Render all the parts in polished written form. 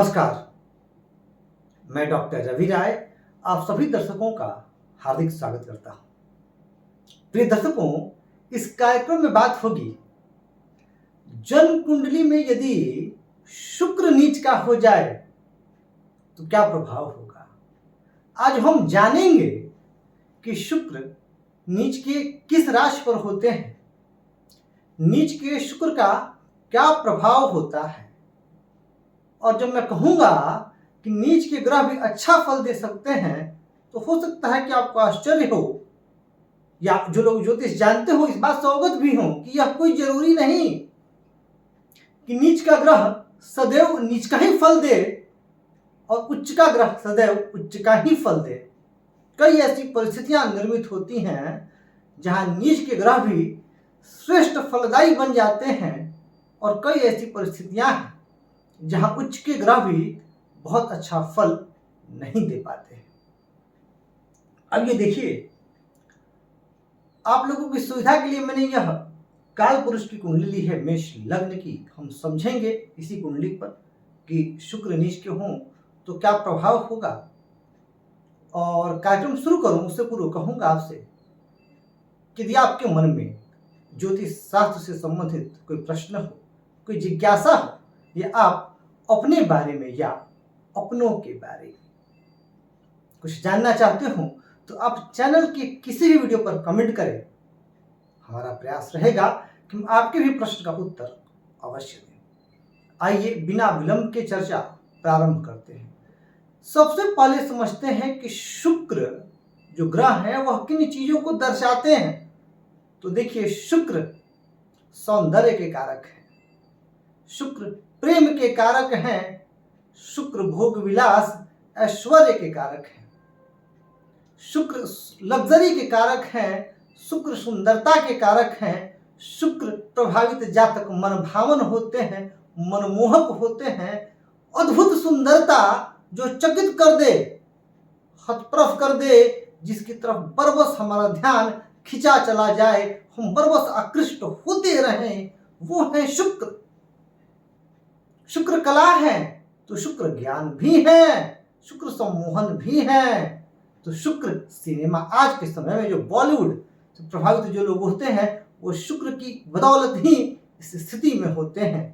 नमस्कार, मैं डॉक्टर रवि राय आप सभी दर्शकों का हार्दिक स्वागत करता हूं। प्रिय दर्शकों, इस कार्यक्रम में बात होगी जन्म कुंडली में यदि शुक्र नीच का हो जाए तो क्या प्रभाव होगा। आज हम जानेंगे कि शुक्र नीच के किस राशि पर होते हैं, नीच के शुक्र का क्या प्रभाव होता है। और जब मैं कहूंगा कि नीच के ग्रह भी अच्छा फल दे सकते हैं तो हो सकता है कि आपको आश्चर्य हो या जो लोग ज्योतिष जानते हो इस बात से अवगत भी हो कि यह कोई जरूरी नहीं कि नीच का ग्रह सदैव नीच का ही फल दे और उच्च का ग्रह सदैव उच्च का ही फल दे। कई ऐसी परिस्थितियां निर्मित होती हैं जहां नीच के ग्रह भी श्रेष्ठ फलदायी बन जाते हैं और कई ऐसी परिस्थितियां हैं जहां उच्च के ग्रह भी बहुत अच्छा फल नहीं दे पाते। अब ये देखिए, आप लोगों की सुविधा के लिए मैंने यह काल पुरुष की कुंडली ली है, मेष लग्न की। हम समझेंगे इसी कुंडली पर कि शुक्र नीच के हों तो क्या प्रभाव होगा। और कार्यक्रम शुरू करूं उससे पूर्व कहूंगा आपसे कि यदि आपके मन में ज्योतिष शास्त्र से संबंधित कोई प्रश्न हो, कोई जिज्ञासा हो, या आप अपने बारे में या अपनों के बारे में कुछ जानना चाहते हो तो आप चैनल के किसी भी वीडियो पर कमेंट करें। हमारा प्रयास रहेगा कि हम आपके भी प्रश्न का उत्तर अवश्य दें। आइए बिना विलंब के चर्चा प्रारंभ करते हैं। सबसे पहले समझते हैं कि शुक्र जो ग्रह है वह किन चीजों को दर्शाते हैं। तो देखिए, शुक्र सौंदर्य के कारक है, शुक्र प्रेम के कारक हैं, शुक्र भोग विलास ऐश्वर्य के कारक हैं, शुक्र लग्जरी के कारक हैं, शुक्र सुंदरता के कारक हैं, शुक्र प्रभावित जातक मनभावन होते हैं, मनमोहक होते हैं। अद्भुत सुंदरता जो चकित कर दे, हतप्रभ कर दे, जिसकी तरफ बरबस हमारा ध्यान खिंचा चला जाए, हम बरबस आकृष्ट होते रहें, वो है शुक्र। शुक्र कला है तो शुक्र ज्ञान भी है, शुक्र सम्मोहन भी है। तो शुक्र सिनेमा, आज के समय में जो बॉलीवुड से प्रभावित जो लोग होते हैं वो शुक्र की बदौलत ही इस स्थिति में होते हैं।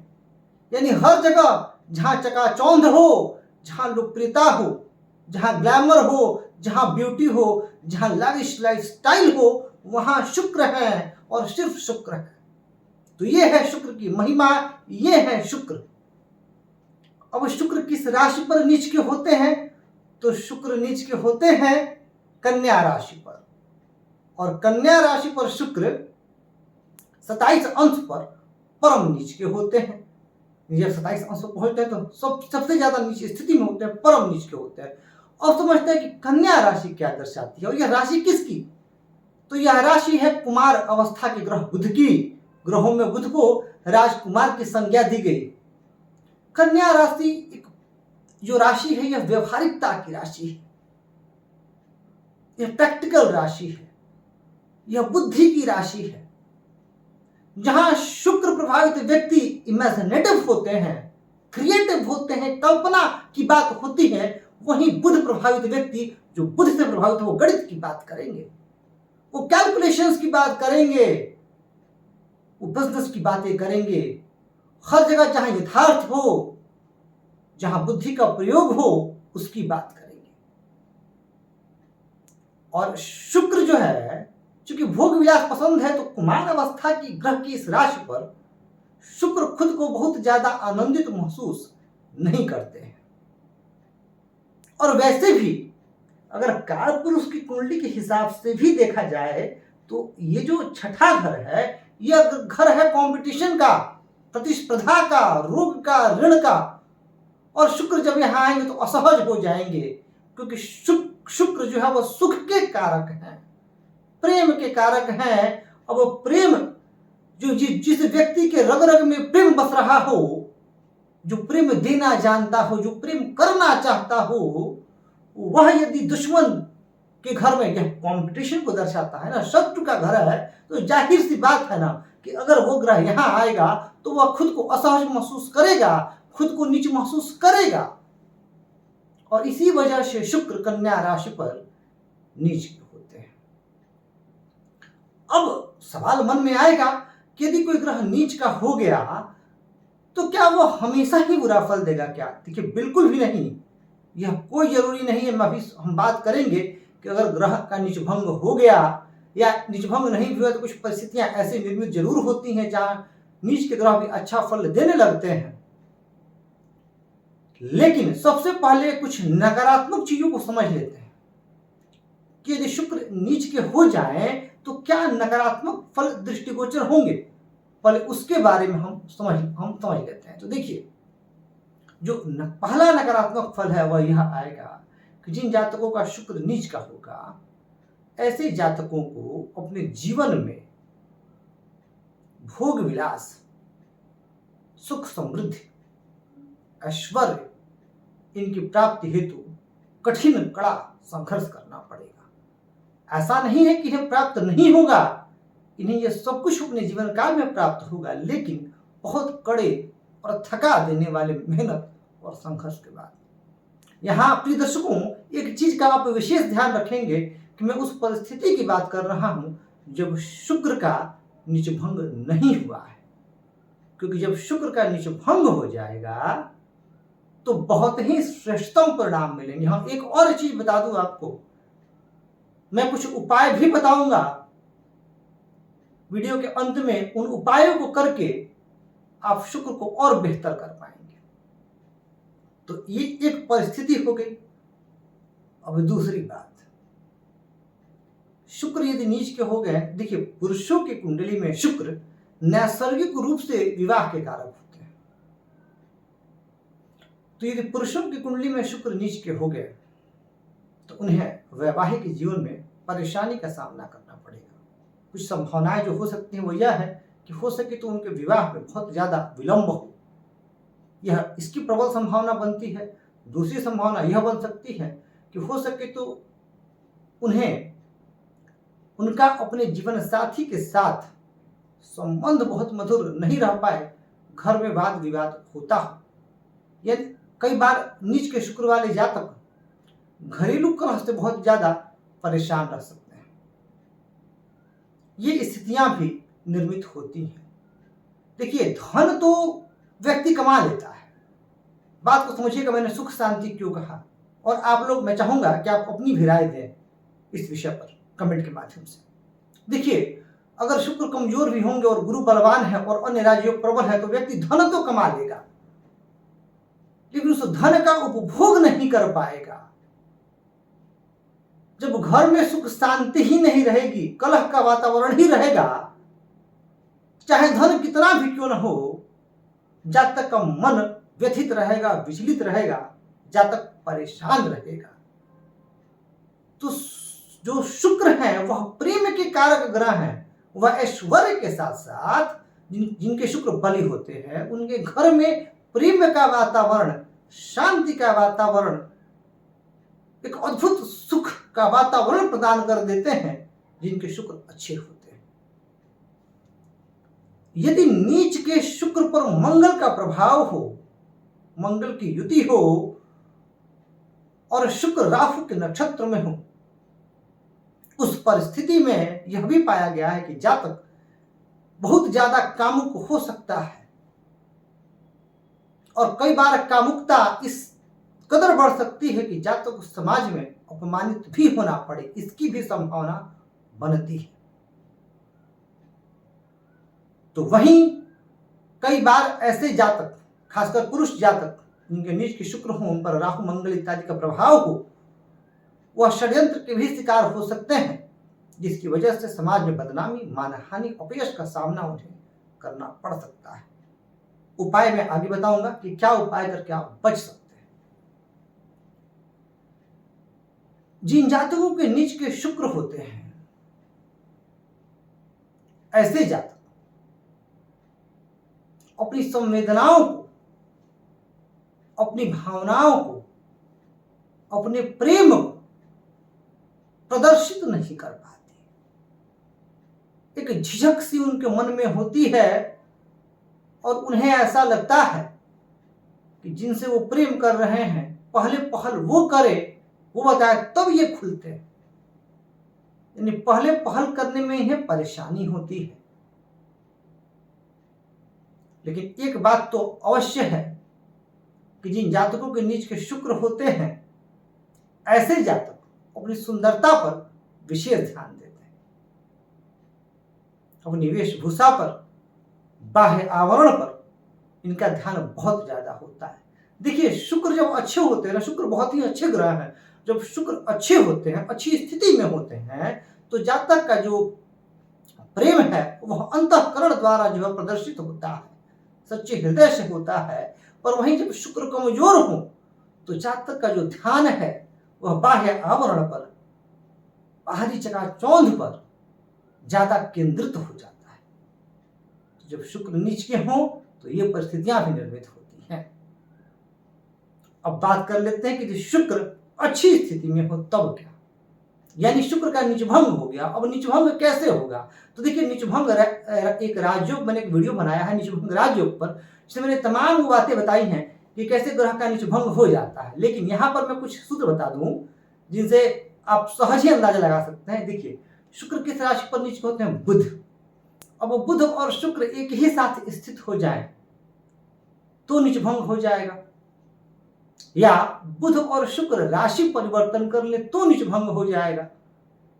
यानी हर जगह जहां चकाचौंध हो, जहां लोकप्रियता हो, जहां ग्लैमर हो, जहां ब्यूटी हो, जहां लाविश लाइफस्टाइल हो, वहां शुक्र है और सिर्फ शुक्र है। तो ये है शुक्र की महिमा, ये है शुक्र। अब शुक्र किस राशि पर नीच के होते हैं? तो शुक्र नीच के होते हैं कन्या राशि पर, और कन्या राशि पर शुक्र 27 अंश पर परम नीच के होते हैं। जब 27 अंश पर पहुंचते हैं तो सबसे ज्यादा नीच स्थिति में होते हैं, परम नीच के होते हैं। और समझते हैं कि कन्या राशि क्या दर्शाती है और यह राशि किसकी। तो यह राशि है कुमार अवस्था के ग्रह बुध की। ग्रहों में बुध को राजकुमार की संज्ञा दी गई। कन्या राशि एक जो राशि है यह व्यवहारिकता की राशि है, यह प्रैक्टिकल राशि है, यह बुद्धि की राशि है। जहां शुक्र प्रभावित व्यक्ति इमेजिनेटिव होते हैं, क्रिएटिव होते हैं, कल्पना की बात होती है, वहीं बुध प्रभावित व्यक्ति जो बुध से प्रभावित हो गणित की बात करेंगे, वो कैलकुलेशंस की बात करेंगे, वो बिजनेस की बातें करेंगे। हर जगह जहां यथार्थ हो, जहां बुद्धि का प्रयोग हो, उसकी बात करेंगे। और शुक्र जो है, चूंकि भोग विलास पसंद है, तो कुमार अवस्था की ग्रह की इस राशि पर शुक्र खुद को बहुत ज्यादा आनंदित महसूस नहीं करते हैं। और वैसे भी अगर काल पुरुष की कुंडली के हिसाब से भी देखा जाए तो ये जो छठा घर है, यह घर है कंपटीशन का, प्रतिस्पर्धा का, रोग का, ऋण का। और शुक्र जब यहां आएंगे तो असहज हो जाएंगे, क्योंकि शुक्र जो है वह सुख के कारक हैं, प्रेम के कारक हैं। और वो प्रेम जो जिस व्यक्ति के रग रग में प्रेम बस रहा हो, जो प्रेम देना जानता हो, जो प्रेम करना चाहता हो, वह यदि दुश्मन के घर में, यह कंपटीशन को दर्शाता है ना, शत्रु का घर है, तो जाहिर सी बात है ना कि अगर वो ग्रह यहां आएगा तो वह खुद को असहज महसूस करेगा, खुद को नीच महसूस करेगा। और इसी वजह से शुक्र कन्या राशि पर नीच होते हैं। अब सवाल मन में आएगा कि यदि कोई ग्रह नीच का हो गया तो क्या वो हमेशा ही बुरा फल देगा क्या? देखिए, बिल्कुल भी नहीं। यह कोई जरूरी नहीं है। हम बात करेंगे कि अगर ग्रह का नीचभंग हो गया या नीचभंग नहीं भी हुआ तो कुछ परिस्थितियां ऐसी निर्मित जरूर होती हैं जहां नीच के ग्रह भी अच्छा फल देने लगते हैं। लेकिन सबसे पहले कुछ नकारात्मक चीजों को समझ लेते हैं कि यदि शुक्र नीच के हो जाए तो क्या नकारात्मक फल दृष्टिगोचर होंगे। पहले उसके बारे में हम समझ लेते हैं। तो देखिए, जो पहला नकारात्मक फल है वह यह आएगा कि जिन जातकों का शुक्र नीच का होगा, ऐसे जातकों को अपने जीवन में भोग विलास, सुख समृद्धि, ऐश्वर्य इनकी प्राप्ति हेतु कठिन कड़ा संघर्ष करना पड़ेगा। ऐसा नहीं है कि इन्हें प्राप्त नहीं होगा, इन्हें यह सब कुछ अपने जीवन काल में प्राप्त होगा, लेकिन बहुत कड़े और थका देने वाले मेहनत और संघर्ष के बाद। यहाँ प्रिय दर्शकों, एक चीज का आप विशेष ध्यान रखेंगे कि मैं उस परिस्थिति की बात कर रहा हूं जब शुक्र का नीचभंग नहीं हुआ है। क्योंकि जब शुक्र का नीचभंग हो जाएगा तो बहुत ही श्रेष्ठतम परिणाम मिलेंगे। हाँ, एक और चीज बता दूं आपको, मैं कुछ उपाय भी बताऊंगा वीडियो के अंत में। उन उपायों को करके आप शुक्र को और बेहतर कर पाएंगे। तो ये एक परिस्थिति हो गई। अब दूसरी बात, शुक्र यदि नीच के हो गए, देखिए पुरुषों की कुंडली में शुक्र नैसर्गिक रूप से विवाह के कारक होते हैं। तो यदि पुरुषों की कुंडली में शुक्र नीच के हो गए तो उन्हें वैवाहिक जीवन में परेशानी का सामना करना पड़ेगा। कुछ संभावनाएं जो हो सकती हैं वो यह है कि हो सके तो उनके विवाह में बहुत ज्यादा विलंब हो, यह इसकी प्रबल संभावना बनती है। दूसरी संभावना यह बन सकती है कि हो सके तो उन्हें उनका अपने जीवन साथी के साथ संबंध बहुत मधुर नहीं रह पाए, घर में वाद विवाद होता हो। यदि कई बार नीच के शुक्र वाले जातक घरेलू कलह से बहुत ज्यादा परेशान रह सकते हैं। ये स्थितियां भी निर्मित होती हैं। देखिए, धन तो व्यक्ति कमा लेता है। बात को समझिएगा, मैंने सुख शांति क्यों कहा। और आप लोग, मैं चाहूंगा कि आप अपनी भी राय दें इस विषय पर कमेंट के माध्यम से। देखिए, अगर शुक्र कमजोर भी होंगे और गुरु बलवान है और अन्य राजयोग प्रबल है तो व्यक्ति धन तो कमा लेगा, लेकिन उस धन का उपभोग नहीं कर पाएगा। जब घर में सुख शांति ही नहीं रहेगी, कलह का वातावरण ही रहेगा, चाहे धन कितना भी क्यों न हो, जातक का मन व्यथित रहेगा, विचलित रहेगा, जातक परेशान रहेगा। तो जो शुक्र है वह प्रेम के कारक ग्रह हैं, वह ऐश्वर्य के साथ साथ जिनके शुक्र बली होते हैं उनके घर में प्रेम का वातावरण, शांति का वातावरण, एक अद्भुत सुख का वातावरण प्रदान कर देते हैं जिनके शुक्र अच्छे होते हैं। यदि नीच के शुक्र पर मंगल का प्रभाव हो, मंगल की युति हो और शुक्र राहु के नक्षत्र में हो, उस परिस्थिति में यह भी पाया गया है कि जातक बहुत ज्यादा कामुक हो सकता है और कई बार कामुकता इस कदर बढ़ सकती है कि जातक को समाज में अपमानित भी होना पड़े, इसकी भी संभावना बनती है। तो वहीं कई बार ऐसे जातक, खासकर पुरुष जातक जिनके नीच के शुक्र हो, उन पर राहु मंगल इत्यादि का प्रभाव हो, वह षड्यंत्र के भी शिकार हो सकते हैं, जिसकी वजह से समाज में बदनामी, मानहानि, अपयश का सामना उन्हें करना पड़ सकता है। उपाय मैं आगे बताऊंगा कि क्या उपाय करके आप बच सकते हैं। जिन जातकों के नीच के शुक्र होते हैं, ऐसे जातक अपनी संवेदनाओं को, अपनी भावनाओं को, अपने प्रेम को प्रदर्शित नहीं कर पाते। एक झिझक सी उनके मन में होती है और उन्हें ऐसा लगता है कि जिनसे वो प्रेम कर रहे हैं पहले पहल वो करे, वो बताए, तब ये खुलते हैं। यानी पहले पहल करने में इन्हें परेशानी होती है। लेकिन एक बात तो अवश्य है कि जिन जातकों के नीच के शुक्र होते हैं, ऐसे जातक अपनी सुंदरता पर विशेष ध्यान देते हैं, अपनी वेशभूषा पर, बाह्य आवरण पर इनका ध्यान बहुत ज्यादा होता है। देखिए, शुक्र जब अच्छे होते हैं ना, शुक्र बहुत ही अच्छे ग्रह हैं, जब शुक्र अच्छे होते हैं, अच्छी स्थिति में होते हैं, तो जातक का जो प्रेम है वह अंतःकरण द्वारा जो है प्रदर्शित होता है, सच्चे हृदय से होता है। पर वहीं जब शुक्र कमजोर हो तो जातक का जो ध्यान है वह बाह्य आवरण पर, बाहरी चकाचौंध पर ज्यादा केंद्रित हो जाता है। तो जब शुक्र नीच के हों तो ये परिस्थितियां भी निर्मित होती हैं। अब बात कर लेते हैं कि जो शुक्र अच्छी स्थिति में हो तब क्या, यानी शुक्र का नीचभंग हो गया। अब नीचभंग कैसे होगा? तो देखिए, नीचभंग एक राजयोग, मैंने एक वीडियो बनाया है नीचभंग राजयोग पर, जिसमें मैंने तमाम वो बातें बताई हैं कि कैसे ग्रह का नीचभंग हो जाता है। लेकिन यहां पर मैं कुछ सूत्र बता दूं जिनसे आप सहज ही अंदाजा लगा सकते हैं। देखिए, शुक्र किस राशि पर नीच होते हैं? बुध। अब बुध और शुक्र एक ही साथ स्थित हो जाए तो नीचभंग हो जाएगा, या बुध और शुक्र राशि परिवर्तन कर ले तो नीचभंग हो जाएगा।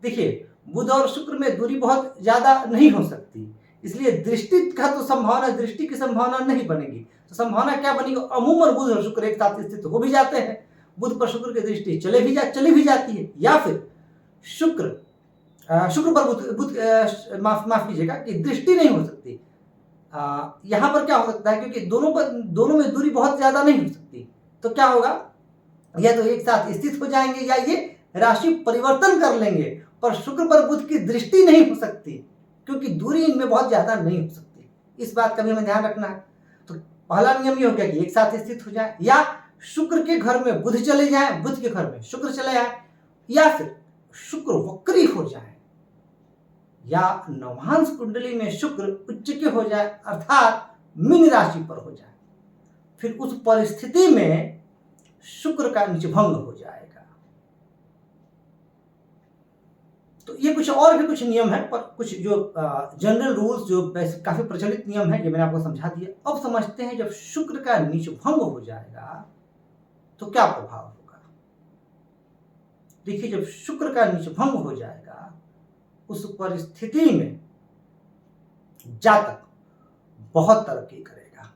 देखिए, बुध और शुक्र में दूरी बहुत ज्यादा नहीं हो सकती, इसलिए दृष्टि का तो संभावना, दृष्टि की संभावना नहीं बनेगी। तो संभावना क्या बनेगी? अमूमन बुध और शुक्र एक साथ स्थित हो भी जाते हैं, बुध पर शुक्र की दृष्टि चली भी जाती है, या फिर शुक्र पर बुध माफ कीजिएगा कि दृष्टि नहीं हो सकती। यहां पर क्या हो सकता है, क्योंकि दोनों में दूरी बहुत ज्यादा नहीं हो सकती, तो क्या होगा, या तो एक साथ स्थित हो जाएंगे या ये राशि परिवर्तन कर लेंगे। पर शुक्र पर बुध की दृष्टि नहीं हो सकती क्योंकि दूरी इनमें बहुत ज्यादा नहीं हो सकती। इस बात का भी हमें ध्यान रखना है। तो पहला नियम ये हो गया कि एक साथ स्थित हो जाए, या शुक्र के घर में बुध चले जाए, बुध के घर में शुक्र चले जाए, या फिर शुक्र वक्री हो जाए, या नवांश कुंडली में शुक्र उच्च के हो जाए, अर्थात मीन राशि पर हो जाए। फिर उस परिस्थिति में शुक्र का नीचभंग हो जाएगा। तो ये कुछ और भी कुछ नियम है, पर कुछ जो जनरल रूल्स, जो काफी प्रचलित नियम है, ये मैंने आपको समझा दिया। अब समझते हैं जब शुक्र का नीचभंग हो जाएगा तो क्या प्रभाव होगा। देखिए, जब शुक्र का नीचभंग हो जाएगा उस परिस्थिति में जातक बहुत तरक्की करेगा,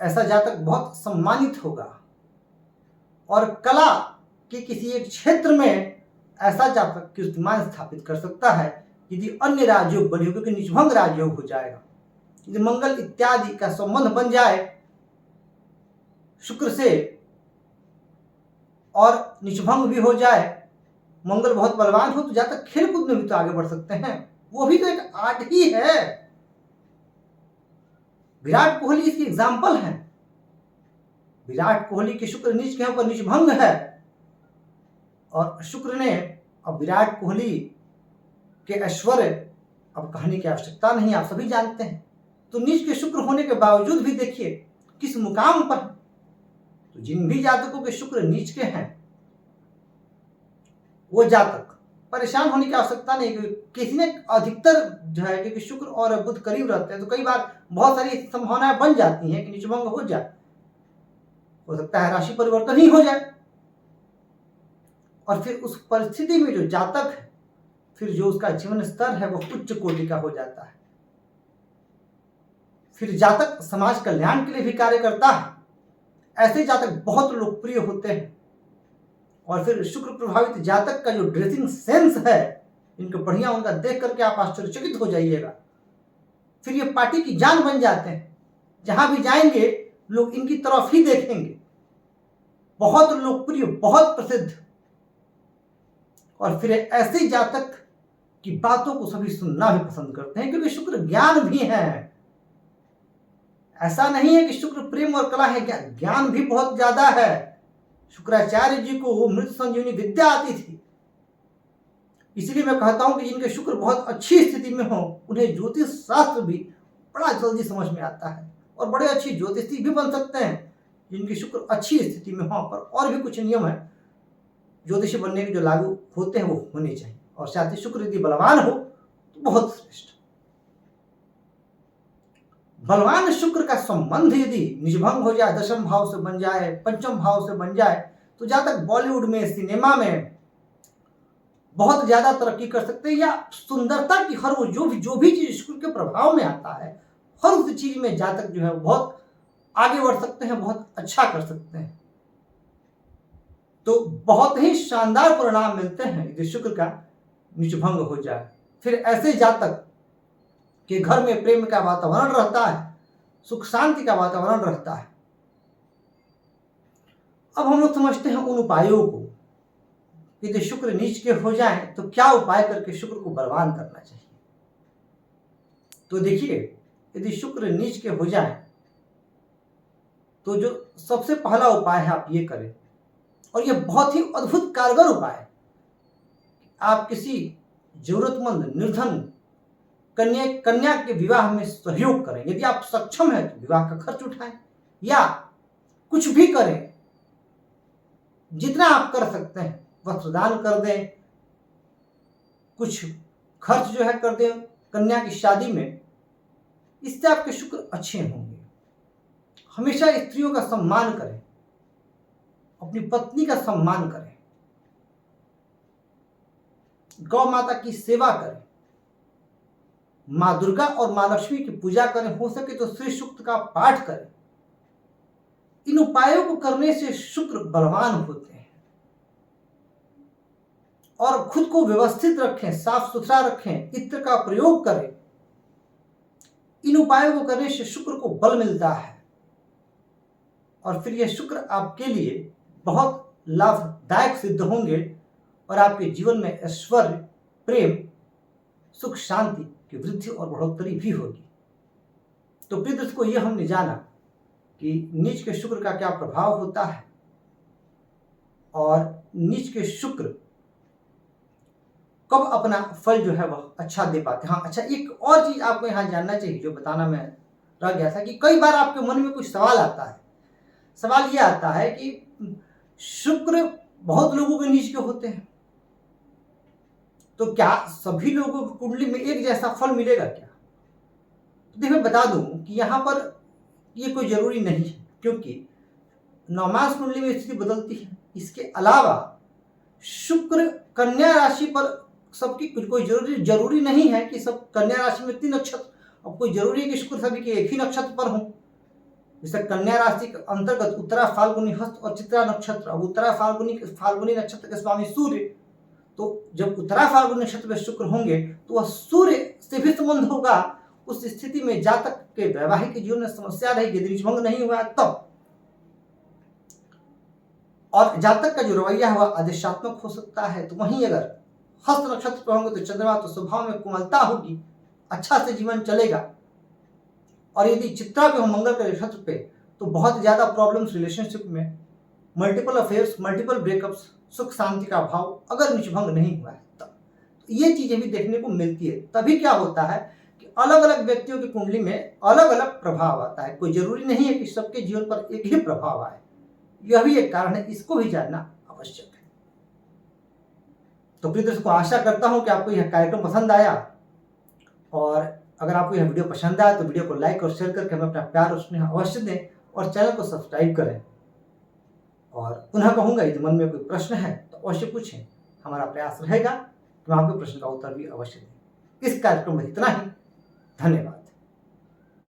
ऐसा जातक बहुत सम्मानित होगा, और कला के किसी एक क्षेत्र में ऐसा जातक कीर्तिमान स्थापित कर सकता है यदि अन्य राजयोग बने हो, क्योंकि नीचभंग राजयोग हो जाएगा। यदि मंगल इत्यादि का संबंध बन जाए शुक्र से और नीचभंग भी हो जाए, मंगल बहुत बलवान हो, तो जातक खेलकूद में भी तो आगे बढ़ सकते हैं। वो भी तो एक आर्ट ही है। विराट कोहली इसकी एग्जाम्पल है। विराट कोहली के शुक्र नीच के ऊपर नीचभंग है, और शुक्र ने, अब विराट कोहली के ऐश्वर्य अब कहने की आवश्यकता नहीं, आप सभी जानते हैं। तो नीच के शुक्र होने के बावजूद भी देखिए किस मुकाम पर। तो जिन भी जातकों के शुक्र नीच के हैं वो जातक परेशान होने की आवश्यकता नहीं, किसी ने अधिकतर जो है, क्योंकि शुक्र और बुध करीब रहते हैं तो कई बार बहुत सारी संभावनाएं बन जाती हैं कि नीचभंग हो जाए। हो सकता है राशि परिवर्तन ही हो जाए, और फिर उस परिस्थिति में जो जातक है, फिर जो उसका जीवन स्तर है वो उच्च कोटि का हो जाता है। फिर जातक समाज कल्याण के लिए भी कार्य करता है। ऐसे जातक बहुत लोकप्रिय होते हैं। और फिर शुक्र प्रभावित जातक का जो ड्रेसिंग सेंस है, इनको बढ़िया उनका देख करके आप आश्चर्यचकित हो जाइएगा। फिर ये पार्टी की जान बन जाते हैं, जहां भी जाएंगे लोग इनकी तरफ ही देखेंगे। बहुत लोकप्रिय, बहुत प्रसिद्ध। और फिर ऐसे जातक की बातों को सभी सुनना भी पसंद करते हैं, क्योंकि शुक्र ज्ञान भी है। ऐसा नहीं है कि शुक्र प्रेम और कला है, ज्ञान भी बहुत ज्यादा है। शुक्राचार्य जी को मृत संजीवनी विद्या आती थी। इसलिए मैं कहता हूं कि जिनके शुक्र बहुत अच्छी स्थिति में हो, उन्हें ज्योतिष शास्त्र भी बड़ा जल्दी समझ में आता है, और बड़े अच्छी ज्योतिषी भी बन सकते हैं। जिनकी शुक्र अच्छी स्थिति में हो, पर और भी कुछ नियम है ज्योतिषी बनने के जो लागू होते हैं वो होने चाहिए। और साथ ही शुक्र यदि बलवान हो तो बहुत श्रेष्ठ। बलवान शुक्र का संबंध यदि निजभंग हो जाए, दशम भाव से बन जाए, पंचम भाव से बन जाए, तो जहां तक बॉलीवुड में, सिनेमा में बहुत ज्यादा तरक्की कर सकते हैं, या सुंदरता की हर वो जो भी चीज शुक्र के प्रभाव में आता है, हर उस चीज में जातक जो है बहुत आगे बढ़ सकते हैं, बहुत अच्छा कर सकते हैं। तो बहुत ही शानदार परिणाम मिलते हैं यदि शुक्र का निजभंग हो जाए। फिर ऐसे जातक के घर में प्रेम का वातावरण रहता है, सुख शांति का वातावरण रहता है। अब हम लोग समझते हैं उन उपायों को। यदि शुक्र नीच के हो जाए तो क्या उपाय करके शुक्र को बलवान करना चाहिए। तो देखिए, यदि शुक्र नीच के हो जाए तो जो सबसे पहला उपाय है आप ये करें, और ये बहुत ही अद्भुत कारगर उपाय है। आप किसी जरूरतमंद निर्धन कन्या के विवाह में सहयोग करें। यदि आप सक्षम हैं तो विवाह का खर्च उठाएं, या कुछ भी करें, जितना आप कर सकते हैं, वस्त्रदान कर दें, कुछ खर्च जो है कर दें कन्या की शादी में। इससे आपके शुक्र अच्छे होंगे। हमेशा स्त्रियों का सम्मान करें, अपनी पत्नी का सम्मान करें, गौ माता की सेवा करें, माँ दुर्गा और माँ लक्ष्मी की पूजा करें, हो सके तो श्री सूक्त का पाठ करें। इन उपायों को करने से शुक्र बलवान होते हैं। और खुद को व्यवस्थित रखें, साफ सुथरा रखें, इत्र का प्रयोग करें। इन उपायों को करने से शुक्र को बल मिलता है, और फिर यह शुक्र आपके लिए बहुत लाभदायक सिद्ध होंगे, और आपके जीवन में ऐश्वर्य, प्रेम, सुख शांति की वृद्धि और बढ़ोतरी भी होगी। तो प्रिय दर्शकों, यह हमने जाना कि नीच के शुक्र का क्या प्रभाव होता है, और नीच के शुक्र कब अपना फल जो है वह अच्छा दे पाते हैं। हाँ, अच्छा, एक और चीज आपको यहाँ जानना चाहिए जो बताना मैं रह गया था, कि कई बार आपके मन में कुछ सवाल आता है। सवाल यह आता है कि शुक्र बहुत लोगों के नीच के होते हैं, तो क्या सभी लोगों की कुंडली में एक जैसा फल मिलेगा क्या? तो देखिए, मैं बता दूं कि यहाँ पर ये कोई जरूरी नहीं है, क्योंकि नवमास कुंडली में स्थिति बदलती है। इसके अलावा शुक्र कन्या राशि पर सबकी कोई जरूरी नहीं है कि सब कन्या राशि में 3 नक्षत्र, और कोई जरूरी है कि शुक्र सभी के एक ही नक्षत्र पर हो। जैसे कन्या राशि के अंतर्गत उत्तरा फाल्गुनी हस्त और चित्रा नक्षत्र, अब उत्तरा फाल्गुनी नक्षत्र के स्वामी सूर्य, तो जब उत्तरा फाल्गुनी नक्षत्र में शुक्र होंगे तो वह सूर्य से भी संबंध होगा। उस स्थिति में जातक के वैवाहिक जीवन में समस्या रहेगी यदि निजभंग नहीं हुआ तब। और जातक का जो रवैया है वह आदेशात्मक हो सकता है। तो वहीं अगर हस्त नक्षत्र पर होंगे तो चंद्रमा, तो स्वभाव में कोमलता होगी, अच्छा से जीवन चलेगा। और यदि चित्रा पे हो मंगल के नक्षत्र पे, तो बहुत ज्यादा प्रॉब्लम्स रिलेशनशिप में, मल्टीपल अफेयर्स, मल्टीपल ब्रेकअप्स, सुख शांति का अभाव अगर निजभंग नहीं हुआ है तब। तो ये चीजें भी देखने को मिलती है। तभी क्या होता है कि अलग अलग व्यक्तियों की कुंडली में अलग अलग प्रभाव आता है। कोई जरूरी नहीं है कि सबके जीवन पर एक ही प्रभाव आए। यह भी एक कारण है, इसको भी जानना आवश्यक है। तो प्रिय दर्शकों, आशा करता हूं कि आपको यह कार्यक्रम पसंद आया, और अगर आपको यह वीडियो पसंद आया तो वीडियो को लाइक और शेयर करके हमें अपना प्यार और स्नेह अवश्य दें, और चैनल को सब्सक्राइब करें। और पुनः कहूंगा, यदि मन में कोई प्रश्न है तो अवश्य पूछें। हमारा प्रयास रहेगा कि हम आपके प्रश्न का उत्तर भी अवश्य दें। इस कार्यक्रम में इतना ही। धन्यवाद।